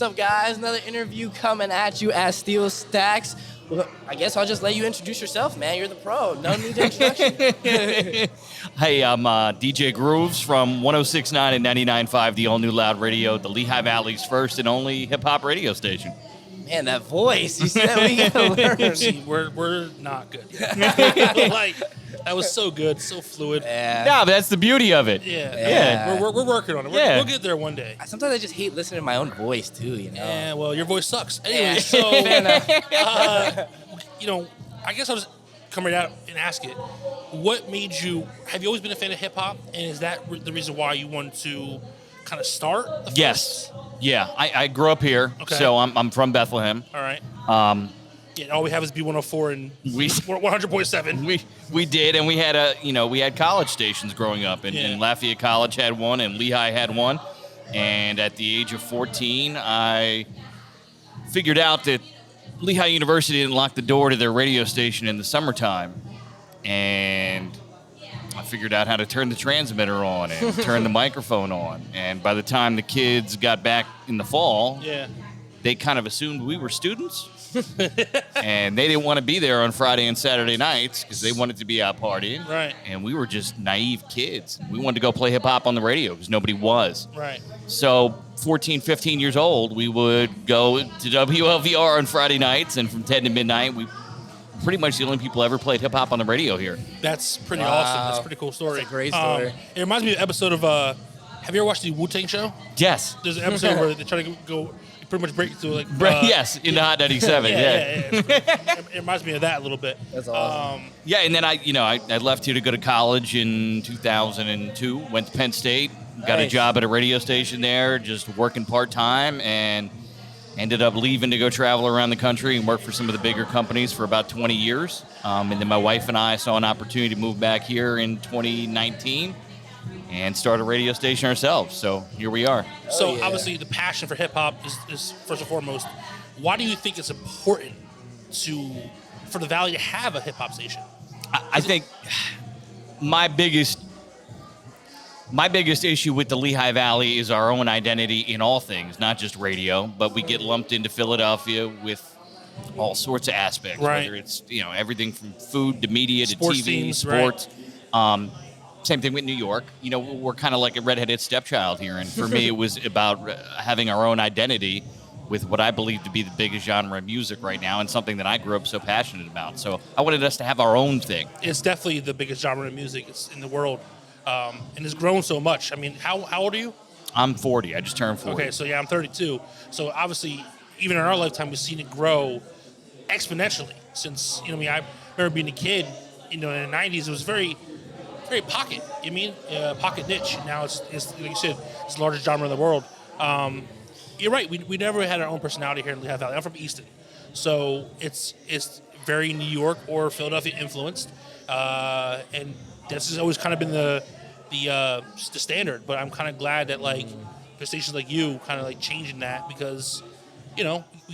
What's up, guys? Another interview coming at you as Steel Stacks. Well, I guess I'll just let you introduce yourself, man. You're the pro. No need to introduction. Hey, I'm DJ Grooves from 106.9 and 99.5, the all-new Loud Radio, the Lehigh Valley's first and only hip-hop radio station. Man, that voice. You said we gotta learn. See, we're not good yet. Like, that was so good, so fluid. Yeah. No, but that's the beauty of it. Yeah. We're working on it. Yeah. We'll get there one day. Sometimes I just hate listening to my own voice, too, you know? Yeah, well, your voice sucks. Anyway, Yeah. so, Fair enough. I guess I'll just come right out and ask it. What made you, have you always been a fan of hip-hop? And is that the reason why you wanted to kind of start? Yes. Yeah, I grew up here, Okay. so I'm from Bethlehem. All right. Yeah, All we have is B104 and 100.7. We did, and we had college stations growing up, and Lafayette College had one, and Lehigh had one. And at the age of 14, I figured out that Lehigh University didn't lock the door to their radio station in the summertime, and I figured out how to turn the transmitter on and turn the microphone on. And by the time the kids got back in the fall, they kind of assumed we were students. And they didn't want to be there on Friday and Saturday nights because they wanted to be out partying. Right. And we were just naive kids. We wanted to go play hip-hop on the radio because nobody was. Right. So 14, 15 years old, we would go to WLVR on Friday nights, and from 10 to midnight, we pretty much the only people ever played hip-hop on the radio here. That's pretty Wow. awesome. That's a pretty cool story. That's a great story. It reminds me of an episode of, have you ever watched the Wu-Tang show? Yes. There's an episode where they try to go pretty much break through, like... Yes, in the Hot 97, yeah. It reminds me of that a little bit. That's awesome. Yeah, and then I left here to go to college in 2002, went to Penn State, got a Nice. job at a radio station there, just working part-time, and ended up leaving to go travel around the country and work for some of the bigger companies for about 20 years. And then my wife and I saw an opportunity to move back here in 2019 and start a radio station ourselves. So here we are. So yeah. obviously the passion for hip-hop is first and foremost. Why do you think it's important for the Valley to have a hip-hop station? I think my biggest issue with the Lehigh Valley is our own identity in all things, not just radio, but we get lumped into Philadelphia with all sorts of aspects, Right. whether it's everything from food to media to Sports TV, teams, sports. Same thing with New York. We're kind of like a redheaded stepchild here, and for me, it was about having our own identity with what I believe to be the biggest genre of music right now, and something that I grew up so passionate about. So I wanted us to have our own thing. It's definitely the biggest genre of music in the world, and it's grown so much. I mean, how old are you? I'm 40. I just turned 40. Okay, so I'm 32. So obviously, even in our lifetime, we've seen it grow exponentially since, I remember being a kid, in the 90s, it was very pocket, pocket niche. Now it's like you said, it's the largest genre in the world. You're right, we never had our own personality here in Lehigh Valley. I'm from Easton. So it's very New York or Philadelphia influenced. And this has always kind of been the standard, but I'm kind of glad that the stations like you kind of changing that because, we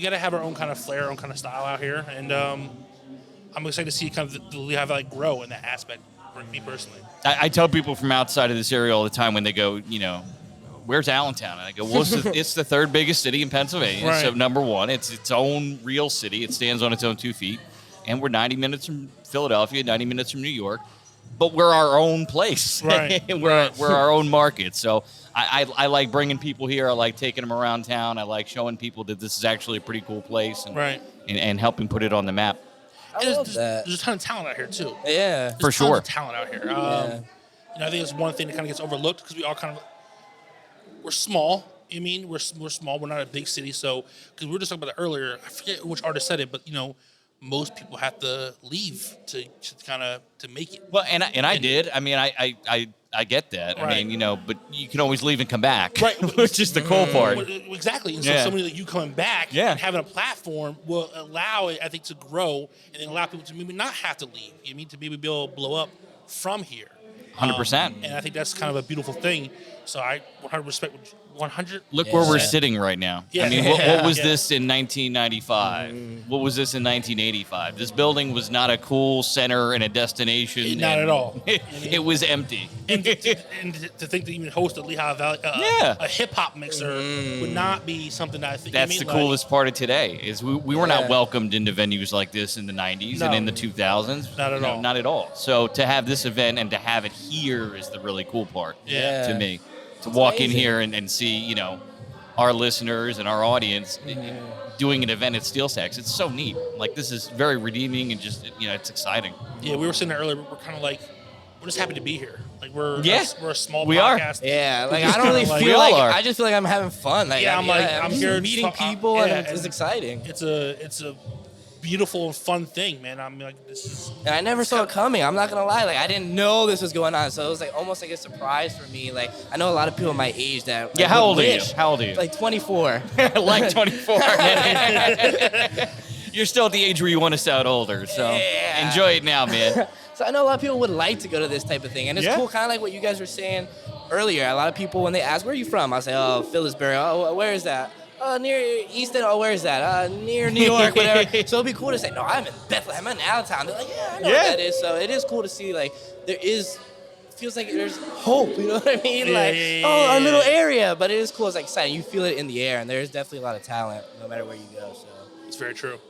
got to have our own kind of flair, our own kind of style out here. And I'm excited to see kind of the Lehigh Valley grow in that aspect for me personally. I tell people from outside of this area all the time when they go, where's Allentown? And I go, well, it's the third biggest city in Pennsylvania. Right. So number one, it's its own real city. It stands on its own 2 feet. And we're 90 minutes from Philadelphia, 90 minutes from New York. But we're our own place. Right. we're our own market. So I like bringing people here. I like taking them around town. I like showing people that this is actually a pretty cool place and helping put it on the map. I love that. There's a ton of talent out here too. Yeah. There's For sure. tons of talent out here. I think it's one thing that kind of gets overlooked because we all we're small. We're small. We're not a big city. So, because we were just talking about that earlier, I forget which artist said it, but most people have to leave to make it. Well, and I did. I get that. Right. But you can always leave and come back. Right. Which is the cool part. Exactly. And so somebody like you coming back and having a platform will allow it, I think, to grow and then allow people to maybe not have to leave. To maybe be able to blow up from here. 100%. And I think that's kind of a beautiful thing. So I 100 respect 100. Look where we're sitting right now. Yeah. I mean, what was this in 1995? What was this in 1985? This building was not a cool center and a destination. Not at all. It was empty. And to think to even host a Lehigh Valley, a hip hop mixer would not be something that I think. That's the coolest part of today is we were not welcomed into venues like this in the 90s and in the 2000s. Not at all. Not at all. So to have this event and to have it here is the really cool part to me. To walk in here and see, our listeners and our audience doing an event at Steel Stacks. It's so neat. Like, this is very redeeming and just, it's exciting. Yeah, we were sitting there earlier. We're kind of like, we're just happy to be here. Like, we're a small we podcast. Are. Yeah, like, I don't really we feel all like, are. I just feel like I'm having fun. Like, I'm here meeting people, and it's exciting. It's a beautiful and fun thing, man. I'm like, this is. And I never saw it coming. I'm not gonna lie. Like, I didn't know this was going on, so it was like almost like a surprise for me. Like, I know a lot of people my age that. Like, how old are you? How old are you? Like 24. Like 24. You're still at the age where you want to sound older, so enjoy it now, man. So I know a lot of people would like to go to this type of thing, and it's cool, kind of like what you guys were saying earlier. A lot of people, when they ask, "Where are you from?" I say, "Oh, Phillipsburg." "Oh, where is that?" Near Easton. "Oh, where is that?" Near New York, whatever. So it'd be cool to say, "No, I'm in Bethlehem. I'm in Allentown." They're like, "Yeah, I know what that is." So it is cool to see, like, feels like there's hope, you know what I mean? Our little area, but it is cool. It's like exciting. You feel it in the air, and there's definitely a lot of talent no matter where you go. So it's very true.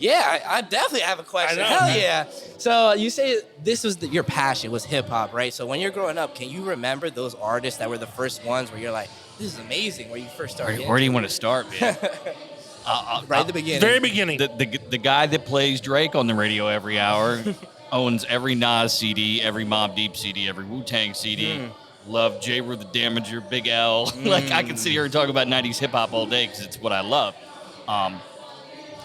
Yeah, I definitely have a question. Hell yeah. So you say this was your passion was hip hop, right? So when you're growing up, can you remember those artists that were the first ones where you're like, this is amazing, where you first started? Where do you want to start, man? Right at the beginning. Very beginning. The guy that plays Drake on the radio every hour owns every Nas CD, every Mobb Deep CD, every Wu-Tang CD. Love J. Rue the Damager, Big L. Like, I can sit here and talk about 90s hip hop all day because it's what I love.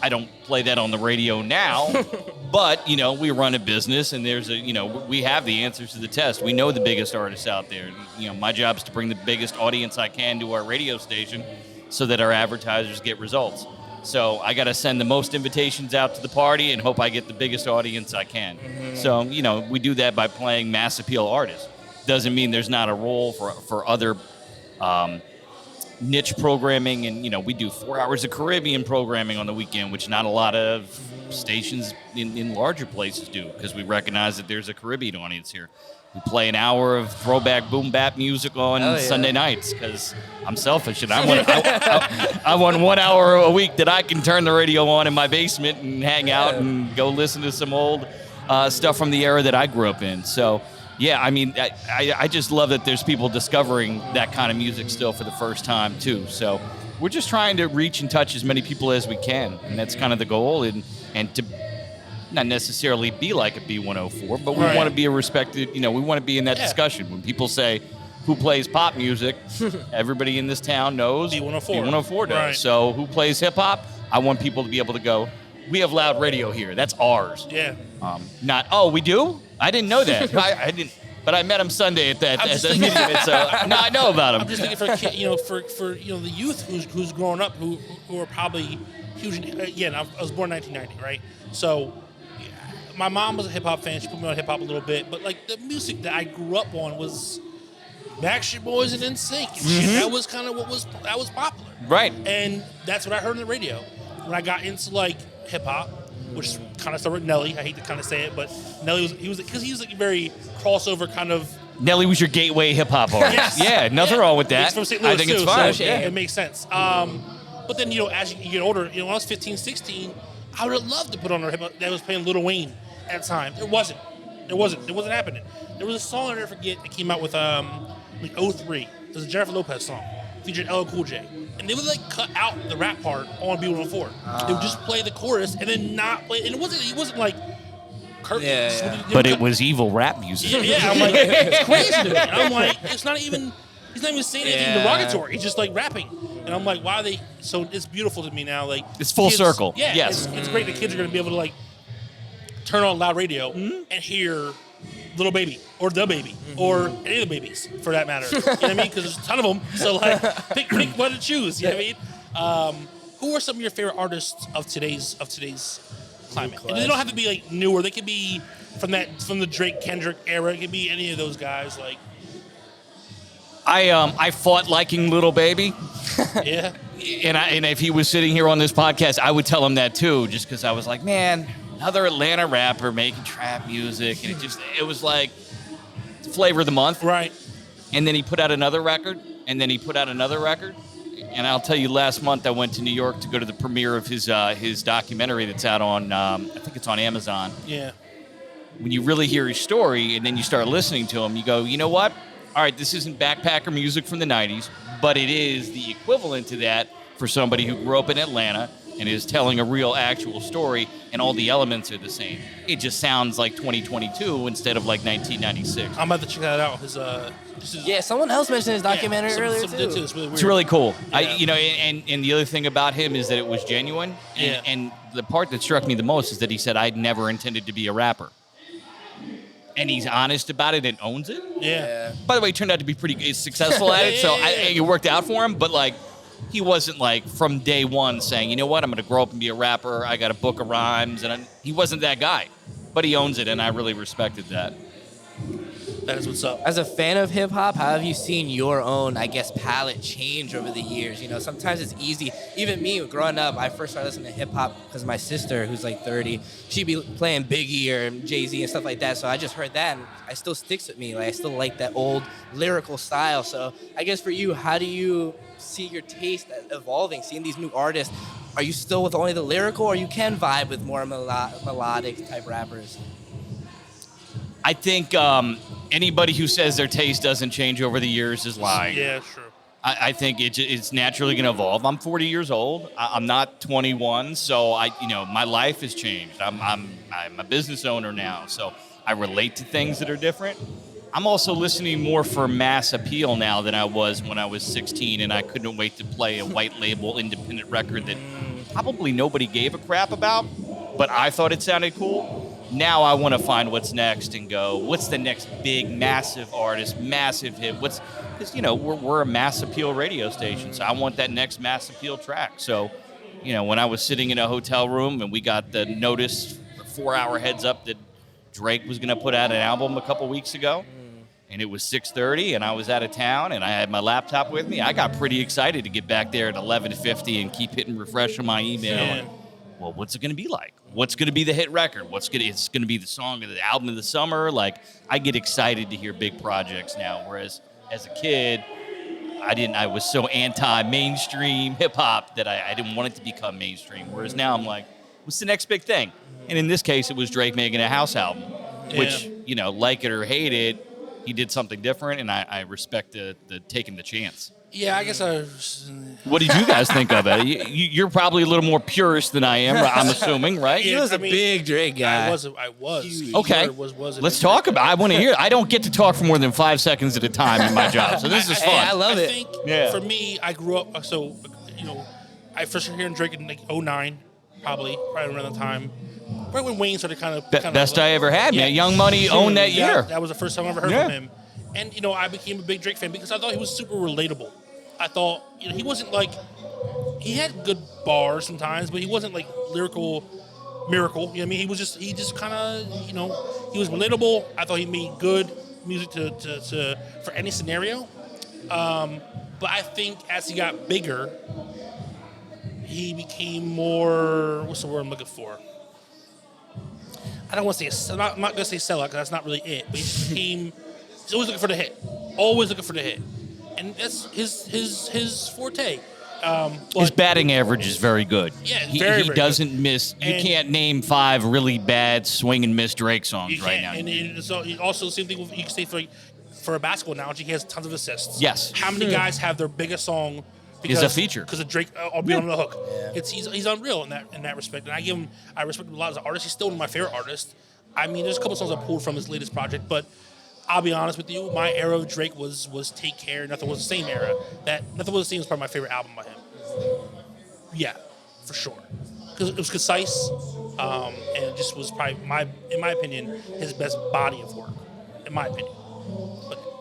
I don't play that on the radio now, but, we run a business and there's we have the answers to the test. We know the biggest artists out there. My job is to bring the biggest audience I can to our radio station so that our advertisers get results. So I got to send the most invitations out to the party and hope I get the biggest audience I can. So, we do that by playing mass appeal artists. Doesn't mean there's not a role for other niche programming, and we do 4 hours of Caribbean programming on the weekend, which not a lot of stations in larger places do, because we recognize that there's a Caribbean audience here. We play an hour of throwback boom bap music on Sunday nights because I'm selfish and I want 1 hour a week that I can turn the radio on in my basement and hang out and go listen to some old stuff from the era that I grew up in. So. Yeah, I mean, I just love that there's people discovering that kind of music still for the first time, too. So we're just trying to reach and touch as many people as we can, and that's kind of the goal, and to not necessarily be like a B104, but we want to be a respected, we want to be in that discussion. When people say, who plays pop music, everybody in this town knows B104 does. Right. So who plays hip-hop? I want people to be able to go, we have loud radio here. That's ours. Yeah. Not, we do? I didn't know that. I didn't, but I met him Sunday at that meeting. So now I know about him. I'm just thinking for the youth who's growing up who are probably huge. Again, I was born in 1990, right? So my mom was a hip hop fan. She put me on hip hop a little bit, but like the music that I grew up on was Backstreet Boys and NSYNC. And shit. That was kind of what was popular, right? And that's what I heard on the radio when I got into like hip hop. Which kind of started with Nelly. I hate to kind of say it, but Nelly was like a very crossover kind of. Nelly was your gateway hip hop artist. Yes. Yeah, nothing wrong with that. He's from St. Louis I think too, it's fine. So it makes sense. But then as you get older, when I was 15, 16, I would have loved to put on a hip hop that was playing Lil Wayne at the time. It wasn't happening. There was a song I never forget that came out with like 03. It was a Jennifer Lopez song featuring LL Cool J. And they would like cut out the rap part on B104. They would just play the chorus and then not play. And it wasn't like Kurt. But it was evil rap music. Yeah. I'm like, it's crazy to me. I'm like, he's not even saying anything derogatory. He's just like rapping. And I'm like, why are they? So it's beautiful to me now. Like it's full circle. Yeah. Yes. It's great that kids are going to be able to like turn on loud radio and hear Little Baby or The Baby or any of the babies for that matter. You know what I mean? Because there's a ton of them. So like, pick one to choose. You know what I mean? Who are some of your favorite artists of today's climate? And they don't have to be like newer. They could be from the Drake Kendrick era. It could be any of those guys. Like, I fought liking Little Baby. Yeah. And if he was sitting here on this podcast, I would tell him that too, just because I was like, man, another Atlanta rapper making trap music, and it was like flavor of the month. Right. And then he put out another record, and then he put out another record. And I'll tell you, last month I went to New York to go to the premiere of his documentary that's out on, I think it's on Amazon. Yeah. When you really hear his story and then you start listening to him, you go, you know what? All right, this isn't backpacker music from the 90s, but it is the equivalent to that for somebody who grew up in Atlanta and is telling a real, actual story, and all the elements are the same. It just sounds like 2022 instead of like 1996. I'm about to check that out. Yeah, someone else mentioned his documentary earlier too. It's really weird. It's really cool. Yeah. And the other thing about him is that it was genuine. And the part that struck me the most is that he said, I'd never intended to be a rapper. And he's honest about it and owns it. Yeah. By the way, he turned out to be pretty successful at it, so it worked out for him. But like, he wasn't like from day one saying, you know what, I'm going to grow up and be a rapper. I got a book of rhymes, and he wasn't that guy. But he owns it, and I really respected that. That is what's up. As a fan of hip hop, how have you seen your own, I guess, palette change over the years? You know, sometimes it's easy. Even me, growing up, I first started listening to hip hop because my sister, who's like 30, she'd be playing Biggie or Jay-Z and stuff like that. So I just heard that, and it still sticks with me. Like, I still like that old lyrical style. So I guess for you, how do you see your taste evolving, seeing these new artists? Are you still with only the lyrical, or you can vibe with more melodic type rappers? I think anybody who says their taste doesn't change over the years is lying. Yeah, sure. I think it's naturally going to evolve. I'm 40 years old. I'm not 21, so my life has changed. I'm a business owner now, so I relate to things that are different. I'm also listening more for mass appeal now than I was when I was 16, and I couldn't wait to play a white label independent record that probably nobody gave a crap about, but I thought it sounded cool. Now I want to find what's next and go, what's the next big, massive artist, massive hit? Because, we're a mass appeal radio station, so I want that next mass appeal track. So, when I was sitting in a hotel room and we got the notice, 4-hour heads up that Drake was going to put out an album a couple weeks ago, and it was 6:30, and I was out of town, and I had my laptop with me, I got pretty excited to get back there at 11:50 and keep hitting refresh on my email. And, well, what's it going to be like? What's going to be the hit record? It's going to be the song of the album of the summer? Like, I get excited to hear big projects now, whereas as a kid, I was so anti-mainstream hip-hop that I didn't want it to become mainstream, whereas now I'm like, what's the next big thing? And in this case, it was Drake making a house album, which, like it or hate it, he did something different, and I respect the taking the chance. Yeah, I guess What did you guys think of it? You're probably a little more purist than I am, I'm assuming, right? He was a big Drake guy. I was. Okay. Let's talk about it. I want to hear it. I don't get to talk for more than 5 seconds at a time in my job, so this is fun. I love it. I think for me, I grew up, I first started hearing Drake in like 2009, probably right around the time. Right when Wayne started kind of best I ever had, man. Young Money owned that year. That was the first time I ever heard from him. And, I became a big Drake fan because I thought he was super relatable. I thought, he wasn't like, he had good bars sometimes, but he wasn't like lyrical miracle. You know what I mean? He just kind of, he was relatable. I thought he made good music to for any scenario. But I think as he got bigger, he became more, what's the word I'm looking for? I don't want to say, I'm not going to say sellout because that's not really it, but he's always looking for the hit. Always looking for the hit. And that's his forte. His batting average is very good. Yeah, he very doesn't good. miss. You can't name 5 really bad swing and miss Drake songs right now. And so also same thing you can say for a basketball analogy, he has tons of assists. Yes. How many guys have their biggest song is a feature because of Drake? I'll be on the hook. Yeah. He's unreal in that respect, and I respect him a lot as an artist. He's still one of my favorite artists. I mean, there's a couple songs I pulled from his latest project, but I'll be honest with you, my era of Drake was Take Care. Nothing Was the Same era. Nothing Was the Same was probably my favorite album by him. Yeah, for sure. Because it was concise, and it just was probably, in my opinion, his best body of work, in my opinion.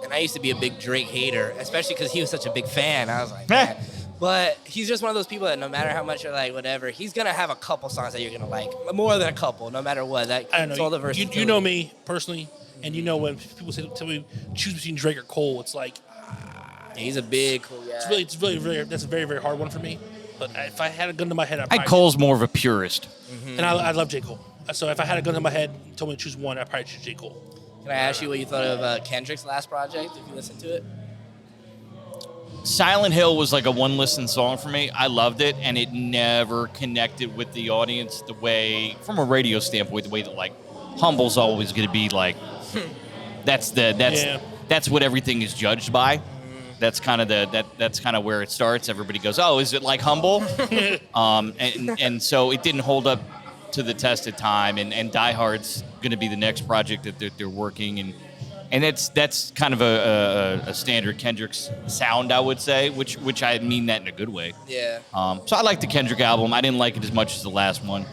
And I used to be a big Drake hater, especially because he was such a big fan. I was like, man. But he's just one of those people that no matter how much you're like, whatever, he's going to have a couple songs that you're going to like. More than a couple, no matter what. I don't know. All the versatility. You know me personally, and when people tell me choose between Drake or Cole, it's like, Yeah, he's a big cool guy. It's really, that's a very, very hard one for me. But if I had a gun to my head, I think Cole's more of a purist. And I love J. Cole. So if I had a gun to my head and told me to choose one, I'd probably choose J. Cole. Can I ask you what you thought of Kendrick's last project, if you listened to it? Silent Hill was like a one-listen song for me. I loved it, and it never connected with the audience the way, from a radio standpoint, the way that, like, Humble's always going to be, like, that's what everything is judged by. That's kind of that's kind of where it starts. Everybody goes, "Oh, is it like Humble?" and so it didn't hold up to the test of time. And Die Hard's going to be the next project that they're working, and that's kind of a standard Kendrick's sound, I would say, which I mean that in a good way. Yeah. So I like the Kendrick album. I didn't like it as much as the last one,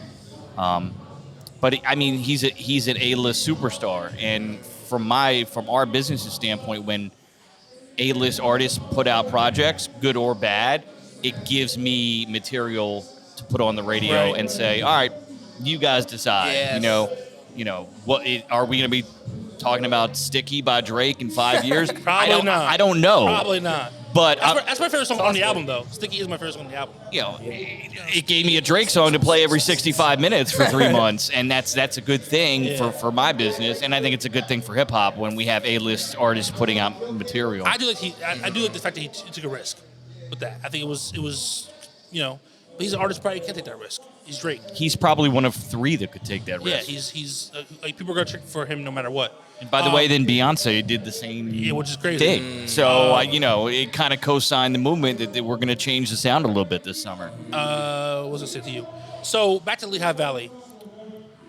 but I mean he's an A-list superstar, and from our business's standpoint, when A-list artists put out projects, good or bad, it gives me material to put on the radio and say, all right, you guys decide. Yes. What are we going to be talking about? Sticky by Drake in 5 years? Probably not. I don't know. Probably not. But that's my favorite song on the album, though. Sticky is my favorite song on the album. It gave me a Drake song to play every 65 minutes for 3 months, and that's a good thing for my business, and I think it's a good thing for hip hop when we have A-list artists putting out material. I do like the fact that he took a risk with that. I think it was but he's an artist, probably can't take that risk. He's Drake. He's probably one of 3 that could take that risk. Yeah, he's like, people are gonna check for him no matter what. And by the way, then Beyonce did the same which is crazy. thing. So, it kind of co-signed the movement that we're going to change the sound a little bit this summer. What was I say to you? So, back to Lehigh Valley.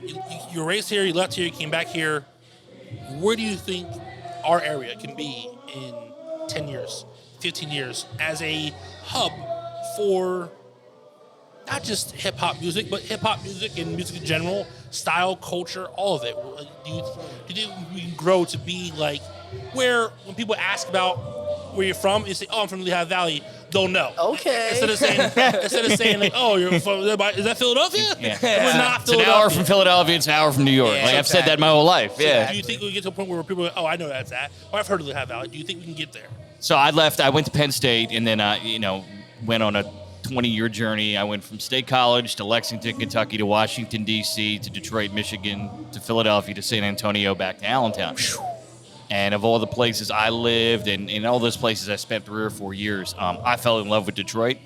You were raised here, you left here, you came back here. Where do you think our area can be in 10 years, 15 years as a hub for not just hip-hop music, but hip-hop music and music in general, style, culture, all of it? Do you think we can grow to be like where when people ask about where you're from, you say, "Oh, I'm from Lehigh Valley," they'll know. Okay. Instead of saying like, "Oh, you're from," is that Philadelphia? Yeah. We're not It's an Philadelphia. hour from Philadelphia, it's an hour from New York. Yeah, Like, I've said that my whole life. Yeah. Do you think we get to a point where people go, "Oh, I know that's that," or "I've heard of Lehigh Valley"? Do you think we can get there? So I went to Penn State, and then went on a 20-year journey. I went from State College to Lexington, Kentucky, to Washington, D.C., to Detroit, Michigan, to Philadelphia, to San Antonio, back to Allentown. And of all the places I lived, and in all those places I spent 3 or 4 years, I fell in love with Detroit.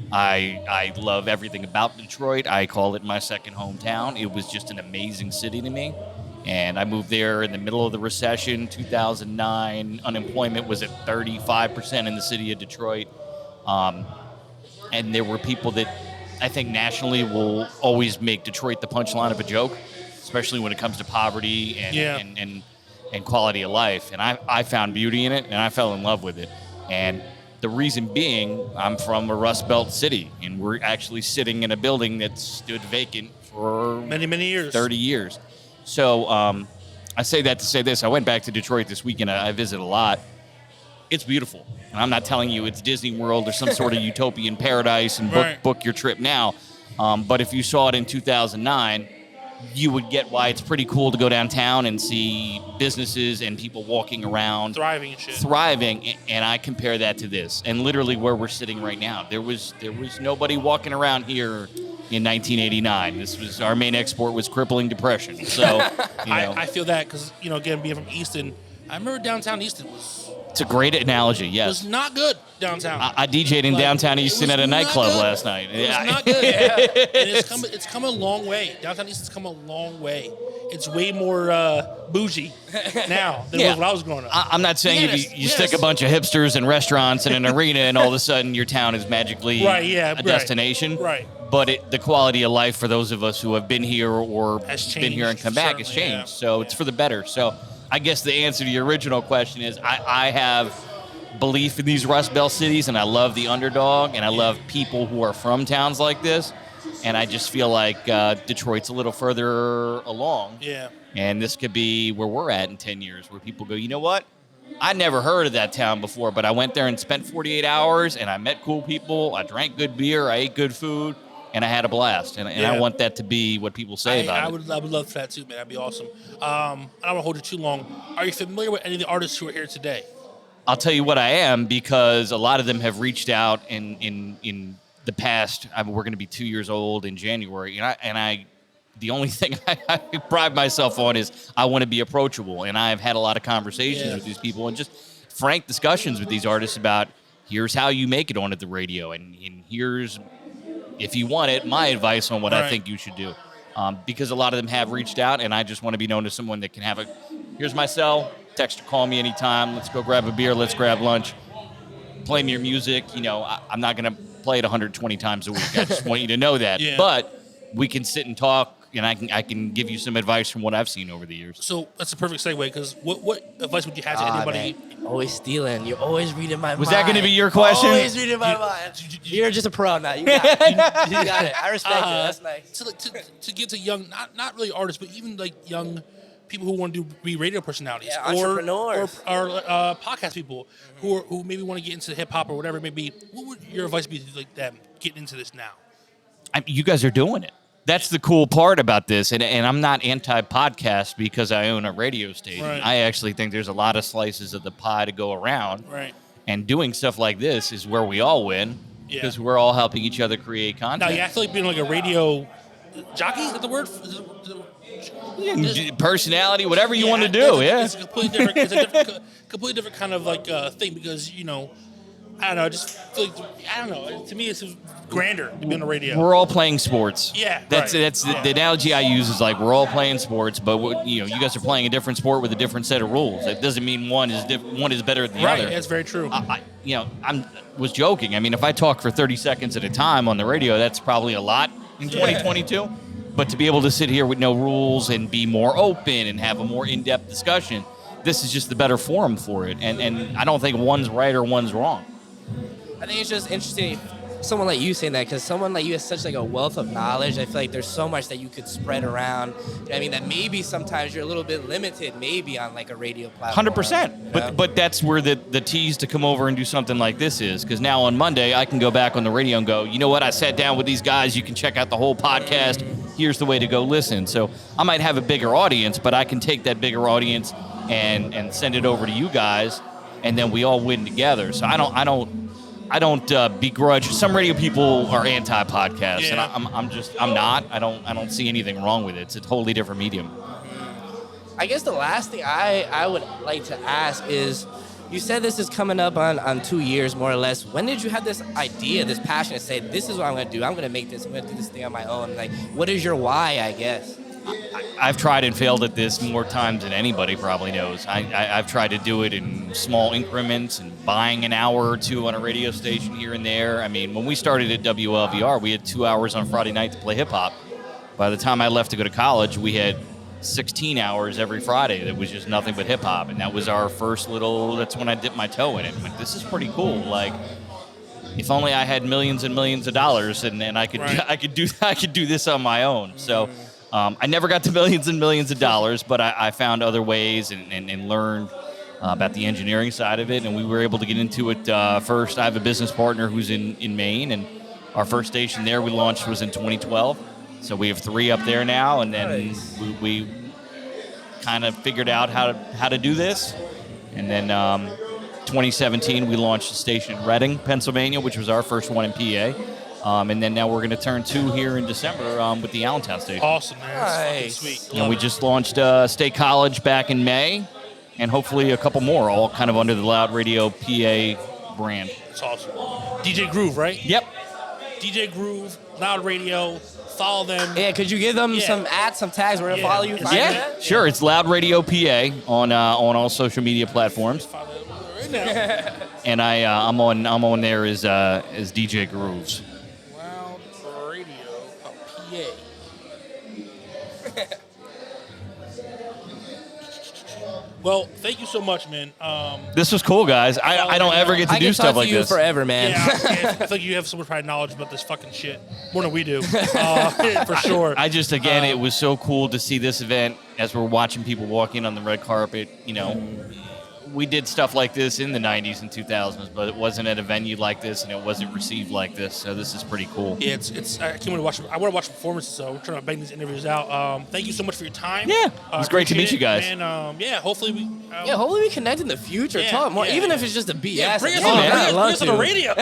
I love everything about Detroit. I call it my second hometown. It was just an amazing city to me. And I moved there in the middle of the recession, 2009. Unemployment was at 35% in the city of Detroit. And there were people that I think nationally will always make Detroit the punchline of a joke, especially when it comes to poverty and quality of life. And I found beauty in it, and I fell in love with it. And the reason being, I'm from a Rust Belt city, and we're actually sitting in a building that stood vacant for many, many years, 30 years. So I say that to say this. I went back to Detroit this weekend. I visit a lot. It's beautiful. And I'm not telling you it's Disney World or some sort of utopian paradise and book your trip now. But if you saw it in 2009, you would get why it's pretty cool to go downtown and see businesses and people walking around. Thriving and shit. Thriving. And I compare that to this. And literally where we're sitting right now. There was nobody walking around here in 1989. This was our main export was crippling depression. So, I feel that because, again, being from Easton, I remember downtown Easton it's a great analogy, yes. It was not good downtown. I DJ'd in downtown Easton at a nightclub last night. It was not good. And it's come a long way. Downtown Easton's come a long way. It's way more bougie now than it was when I was growing up. I'm not saying if you stick a bunch of hipsters in restaurants and an arena and all of a sudden your town is magically a destination. Right. But the quality of life for those of us who have been here or been here and come back has changed. Yeah. So it's for the better. So I guess the answer to your original question is I have belief in these Rust Belt cities, and I love the underdog, and I love people who are from towns like this, and I just feel like Detroit's a little further along. Yeah. And this could be where we're at in 10 years, where people go, you know what? I never heard of that town before, but I went there and spent 48 hours, and I met cool people, I drank good beer, I ate good food, and I had a blast, and I want that to be what people say about it. I would love for that too, man. That'd be awesome. I don't want to hold you too long. Are you familiar with any of the artists who are here today? I'll tell you what I am, because a lot of them have reached out in the past. We're going to be 2 years old in January, and I the only thing I pride myself on is I want to be approachable, and I've had a lot of conversations with these people and just frank discussions with these artists about here's how you make it onto the radio, and here's, if you want it, my advice on what I think you should do. Because a lot of them have reached out, and I just want to be known as someone that can have here's my cell, text or call me anytime, let's go grab a beer, let's grab lunch, play me your music. I'm not going to play it 120 times a week. I just want you to know that. Yeah. But we can sit and talk, and I can give you some advice from what I've seen over the years. So that's a perfect segue, because what advice would you have to anybody? Man. Always stealing. You're always reading my mind. Was that going to be your question? Always reading my mind. You're just a pro now. You got it. You got it. I respect it. That's nice. To get to young, not really artists, but even like young people who want to be radio personalities, entrepreneurs, or podcast people who maybe want to get into hip hop or whatever it may be. What would your advice be to like them getting into this now? You guys are doing it. That's the cool part about this, and I'm not anti-podcast because I own a radio station. Right. I actually think there's a lot of slices of the pie to go around, right. And doing stuff like this is where we all win, because we're all helping each other create content. Now, you feel like being like a radio jockey? Is that the word? Personality, whatever you want to do, It's a completely different, completely different kind of like thing, because, I don't know, I just feel like, I don't know, to me it's grander to be on the radio. We're all playing sports. Yeah, that's the analogy I use is like we're all playing sports, but you guys are playing a different sport with a different set of rules. It doesn't mean one is better than the other. Right, that's very true. I was joking. I mean, if I talk for 30 seconds at a time on the radio, that's probably a lot in 2022. But to be able to sit here with no rules and be more open and have a more in-depth discussion, this is just the better forum for it. And I don't think one's right or one's wrong. I think it's just interesting, someone like you saying that, because someone like you has such like a wealth of knowledge. I feel like there's so much that you could spread around. I mean, that maybe sometimes you're a little bit limited, maybe on like a radio platform. 100%. But that's where the tease to come over and do something like this is, because now on Monday I can go back on the radio and go, you know what? I sat down with these guys. You can check out the whole podcast. Here's the way to go listen. So I might have a bigger audience, but I can take that bigger audience and send it over to you guys, and then we all win together. So I don't begrudge. Some radio people are anti-podcast, and I'm not. I don't see anything wrong with it. It's a totally different medium. I guess the last thing I would like to ask is, you said this is coming up on 2 years, more or less. When did you have this idea, this passion to say, this is what I'm going to do. I'm going to make this. I'm going to do this thing on my own. Like, what is your why, I guess? I've tried and failed at this more times than anybody probably knows. I've tried to do it in small increments and buying an hour or two on a radio station here and there. I mean, when we started at WLVR, we had 2 hours on Friday night to play hip-hop. By the time I left to go to college, we had 16 hours every Friday that was just nothing but hip-hop. And that was our first that's when I dipped my toe in it. I'm like, this is pretty cool. Like, if only I had millions and millions of dollars and I could do this on my own. So I never got to millions and millions of dollars, but I found other ways and learned about the engineering side of it, and we were able to get into it first. I have a business partner who's in Maine, and our first station there we launched was in 2012. So we have 3 up there now, and then we kind of figured out how to do this. And then 2017 we launched a station in Reading, Pennsylvania, which was our first one in PA. And then now we're going to turn 2 here in December with the Allentown station. Awesome, man. Nice. Sweet. And we just launched State College back in May, and hopefully a couple more, all kind of under the Loud Radio PA brand. That's awesome. DJ Groove, right? Yep. DJ Groove, Loud Radio. Follow them. Yeah, could you give them some tags where to follow you? Yeah, sure. It's Loud Radio PA on all social media platforms. Right now. And I'm on there as DJ Grooves. Loud Radio PA. Well, thank you so much, man. This was cool, guys. I don't ever get to do stuff like this. I can talk to you forever, man. Yeah, I feel like you have so much pride and knowledge about this fucking shit. More than we do. For sure. I just, again, it was so cool to see this event as we're watching people walk in on the red carpet. we did stuff like this in the 90s and 2000s, but it wasn't at a venue like this, and it wasn't received like this. So this is pretty cool. Yeah, it's. I can't wait to watch. I want to watch the performances. So we're trying to bang these interviews out. Thank you so much for your time. Yeah, it was great to meet you guys. And hopefully we. Hopefully we connect in the future. Talk more, even if it's just a BS. Yeah, bring us on on the radio.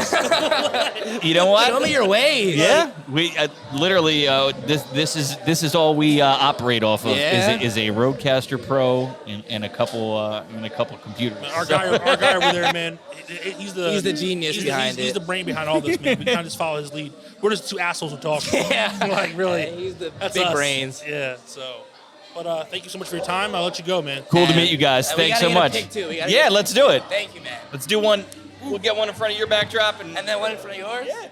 You know what? Show me your ways. Yeah, we literally this is all we operate off of is a Rodecaster Pro and a couple computers. Our guy over there, man. He's the genius behind it. He's the brain behind all this, man. We kind of just follow his lead. We're just two assholes who talk. Like really. He's the that's big us. brains. Yeah. So. But thank you so much for your time. I'll let you go, man. Cool to meet you guys. Thanks so much. Yeah, let's do it. Thank you, man. Let's do one. We'll get one in front of your backdrop and then one in front of yours. Yeah.